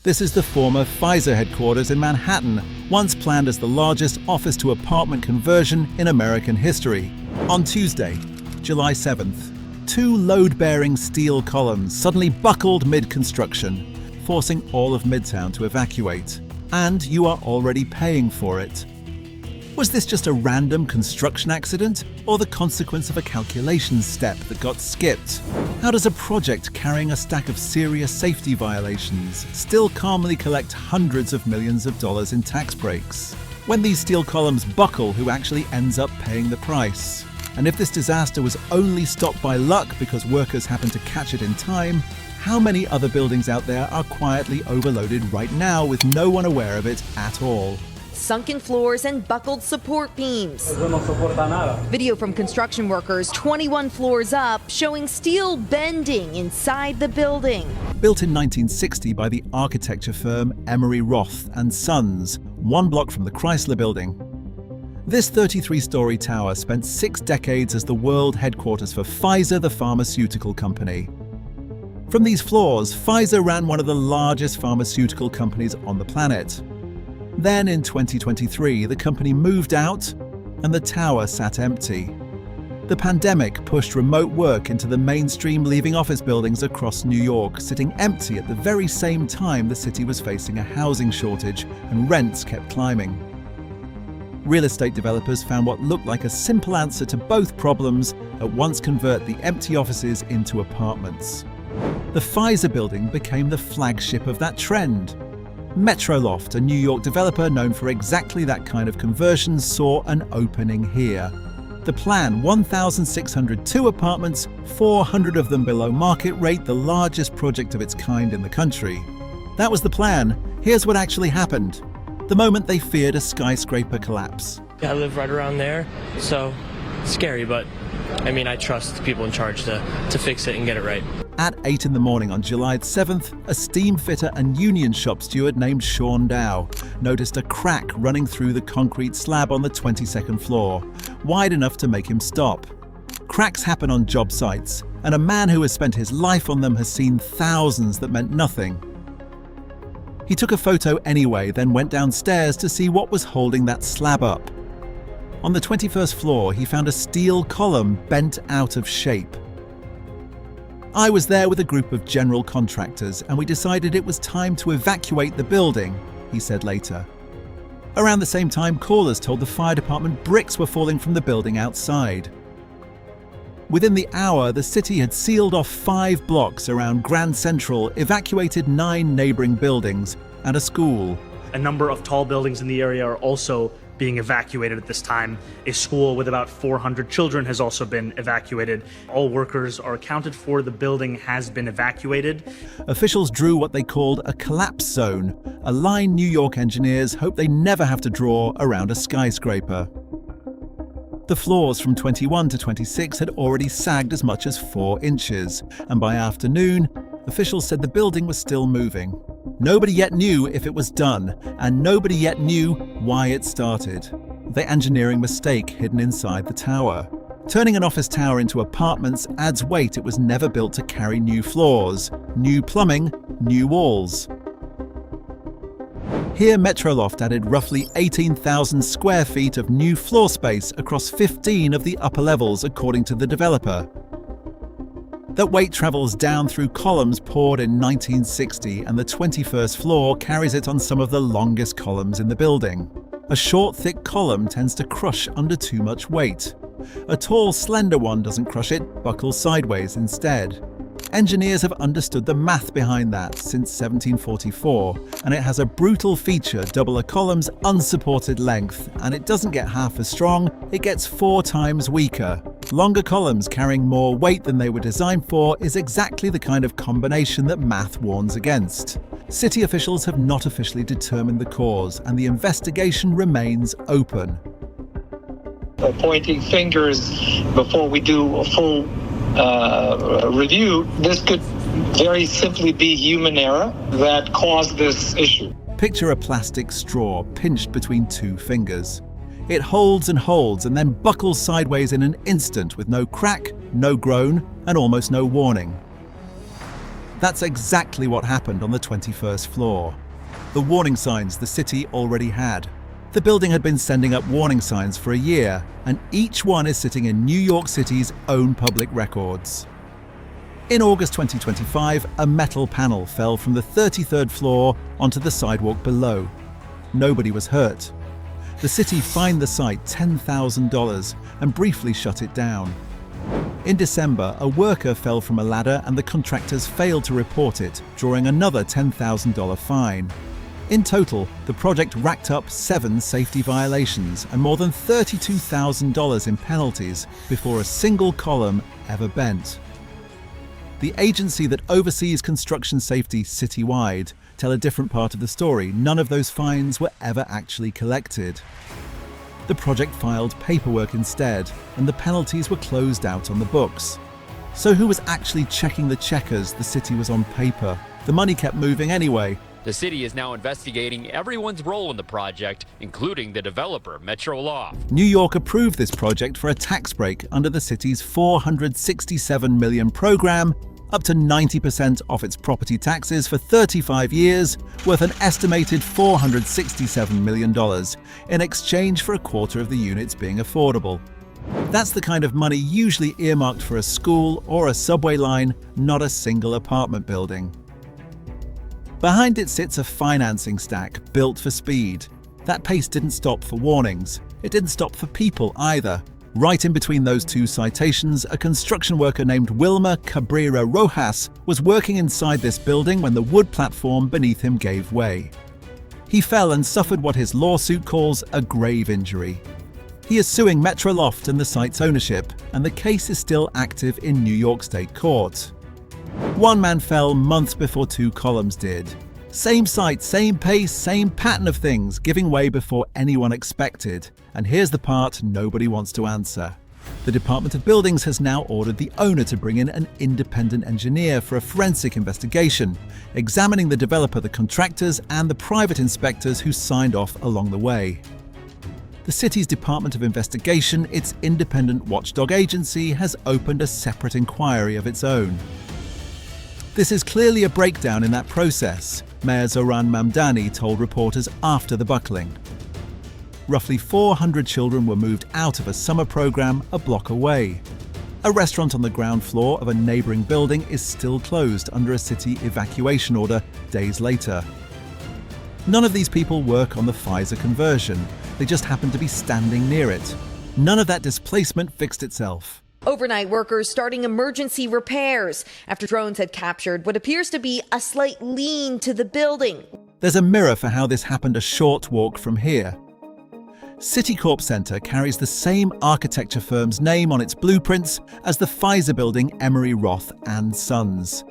This is the former Pfizer headquarters in Manhattan, once planned as the largest office-to-apartment conversion in American history. On Tuesday, July 7th, two load-bearing steel columns suddenly buckled mid-construction, forcing all of Midtown to evacuate. And you are already paying for it. Was this just a random construction accident, or the consequence of a calculation step that got skipped? How does a project carrying a stack of serious safety violations still calmly collect hundreds of millions of dollars in tax breaks? When these steel columns buckle, who actually ends up paying the price? And if this disaster was only stopped by luck because workers happened to catch it in time, how many other buildings out there are quietly overloaded right now with no one aware of it at all? Sunken floors and buckled support beams. Video from construction workers 21 floors up showing steel bending inside the building. Built in 1960 by the architecture firm Emery Roth and Sons, 1 block from the Chrysler Building. This 33-story tower spent 6 decades as the world headquarters for Pfizer, the pharmaceutical company. From these floors, Pfizer ran one of the largest pharmaceutical companies on the planet. Then in 2023, the company moved out and the tower sat empty. The pandemic pushed remote work into the mainstream, leaving office buildings across New York sitting empty at the very same time the city was facing a housing shortage and rents kept climbing. Real estate developers found what looked like a simple answer to both problems: at once convert the empty offices into apartments. The Pfizer building became the flagship of that trend. Metroloft, a New York developer known for exactly that kind of conversion, saw an opening here. The plan: 1,602 apartments, 400 of them below market rate, the largest project of its kind in the country. That was the plan. Here's what actually happened. The moment they feared a skyscraper collapse. I live right around there, so scary, but I trust people in charge to fix it and get it right. At 8 in the morning on July 7th, a steam fitter and union shop steward named Sean Dow noticed a crack running through the concrete slab on the 22nd floor, wide enough to make him stop. Cracks happen on job sites, and a man who has spent his life on them has seen thousands that meant nothing. He took a photo anyway, then went downstairs to see what was holding that slab up. On the 21st floor, he found a steel column bent out of shape. I was there with a group of general contractors, and we decided it was time to evacuate the building, he said later. Around the same time, callers told the fire department bricks were falling from the building outside. Within the hour, the city had sealed off 5 blocks around Grand Central, evacuated 9 neighboring buildings, and a school. A number of tall buildings in the area are also being evacuated at this time. A school with about 400 children has also been evacuated. All workers are accounted for. The building has been evacuated. Officials drew what they called a collapse zone, a line New York engineers hope they never have to draw around a skyscraper. The floors from 21 to 26 had already sagged as much as 4 inches, and by afternoon, officials said the building was still moving. Nobody yet knew if it was done, and nobody yet knew why it started. The engineering mistake hidden inside the tower. Turning an office tower into apartments adds weight it was never built to carry: new floors, new plumbing, new walls. Here, Metroloft added roughly 18,000 square feet of new floor space across 15 of the upper levels, according to the developer. That weight travels down through columns poured in 1960, and the 21st floor carries it on some of the longest columns in the building. A short, thick column tends to crush under too much weight. A tall, slender one doesn't crush it, buckles sideways instead. Engineers have understood the math behind that since 1744, and it has a brutal feature: double a column's unsupported length, and it doesn't get half as strong, it gets 4 times weaker. Longer columns carrying more weight than they were designed for is exactly the kind of combination that math warns against. City officials have not officially determined the cause, and the investigation remains open. Pointing fingers before we do a full review, this could very simply be human error that caused this issue. Picture a plastic straw pinched between 2 fingers. It holds and then buckles sideways in an instant with no crack, no groan, and almost no warning. That's exactly what happened on the 21st floor. The warning signs the city already had. The building had been sending up warning signs for a year, and each one is sitting in New York City's own public records. In August 2025, a metal panel fell from the 33rd floor onto the sidewalk below. Nobody was hurt. The city fined the site $10,000 and briefly shut it down. In December, a worker fell from a ladder and the contractors failed to report it, drawing another $10,000 fine. In total, the project racked up 7 safety violations and more than $32,000 in penalties before a single column ever bent. The agency that oversees construction safety citywide tell a different part of the story. None of those fines were ever actually collected. The project filed paperwork instead, and the penalties were closed out on the books. So who was actually checking the checkers the city was on paper? The money kept moving anyway. The city is now investigating everyone's role in the project, including the developer, Metro Loft. New York approved this project for a tax break under the city's $467 million program, up to 90% off its property taxes for 35 years, worth an estimated $467 million, in exchange for a quarter of the units being affordable. That's the kind of money usually earmarked for a school or a subway line, not a single apartment building. Behind it sits a financing stack built for speed. That pace didn't stop for warnings. It didn't stop for people either. Right in between those two citations, a construction worker named Wilmer Cabrera Rojas was working inside this building when the wood platform beneath him gave way. He fell and suffered what his lawsuit calls a grave injury. He is suing Metro Loft and the site's ownership, and the case is still active in New York State Court. One man fell months before 2 columns did. Same site, same pace, same pattern of things, giving way before anyone expected. And here's the part nobody wants to answer. The Department of Buildings has now ordered the owner to bring in an independent engineer for a forensic investigation, examining the developer, the contractors, and the private inspectors who signed off along the way. The city's Department of Investigation, its independent watchdog agency, has opened a separate inquiry of its own. This is clearly a breakdown in that process, Mayor Zoran Mamdani told reporters after the buckling. Roughly 400 children were moved out of a summer program a block away. A restaurant on the ground floor of a neighboring building is still closed under a city evacuation order days later. None of these people work on the Pfizer conversion. They just happen to be standing near it. None of that displacement fixed itself. Overnight workers starting emergency repairs after drones had captured what appears to be a slight lean to the building. There's a mirror for how this happened a short walk from here. Citicorp Center carries the same architecture firm's name on its blueprints as the Pfizer building Emery Roth and Sons.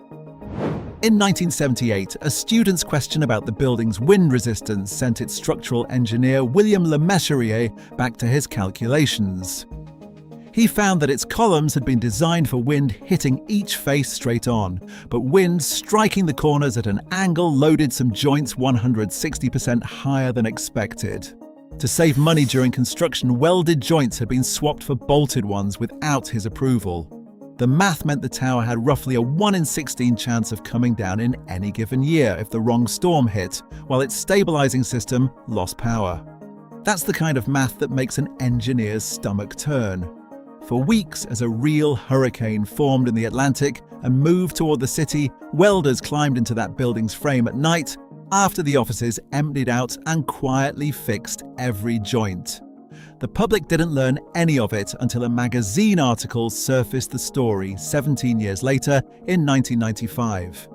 In 1978, a student's question about the building's wind resistance sent its structural engineer William Lemessurier back to his calculations. He found that its columns had been designed for wind hitting each face straight on, but wind striking the corners at an angle loaded some joints 160% higher than expected. To save money during construction, welded joints had been swapped for bolted ones without his approval. The math meant the tower had roughly a 1 in 16 chance of coming down in any given year if the wrong storm hit, while its stabilizing system lost power. That's the kind of math that makes an engineer's stomach turn. For weeks, as a real hurricane formed in the Atlantic and moved toward the city, welders climbed into that building's frame at night after the offices emptied out and quietly fixed every joint. The public didn't learn any of it until a magazine article surfaced the story 17 years later in 1995.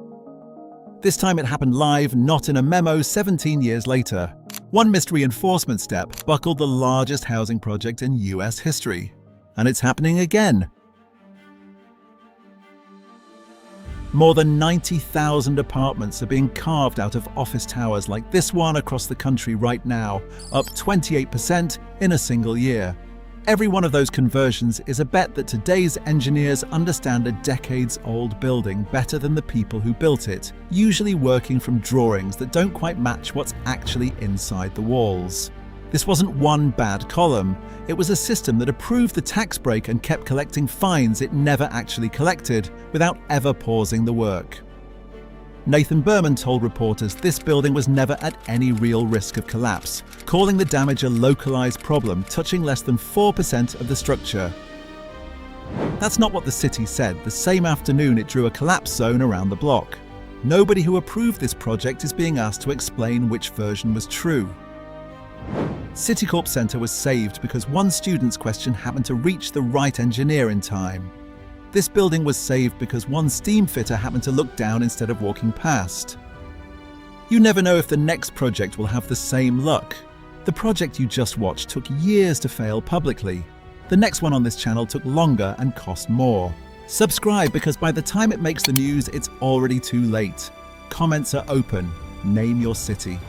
This time it happened live, not in a memo 17 years later. One missed reinforcement step buckled the largest housing project in US history. And it's happening again. More than 90,000 apartments are being carved out of office towers like this one across the country right now, up 28% in a single year. Every one of those conversions is a bet that today's engineers understand a decades-old building better than the people who built it, usually working from drawings that don't quite match what's actually inside the walls. This wasn't one bad column. It was a system that approved the tax break and kept collecting fines it never actually collected without ever pausing the work. Nathan Berman told reporters this building was never at any real risk of collapse, calling the damage a localized problem touching less than 4% of the structure. That's not what the city said. The same afternoon it drew a collapse zone around the block. Nobody who approved this project is being asked to explain which version was true. Citicorp Center was saved because one student's question happened to reach the right engineer in time. This building was saved because one steam fitter happened to look down instead of walking past. You never know if the next project will have the same luck. The project you just watched took years to fail publicly. The next one on this channel took longer and cost more. Subscribe because by the time it makes the news, it's already too late. Comments are open. Name your city.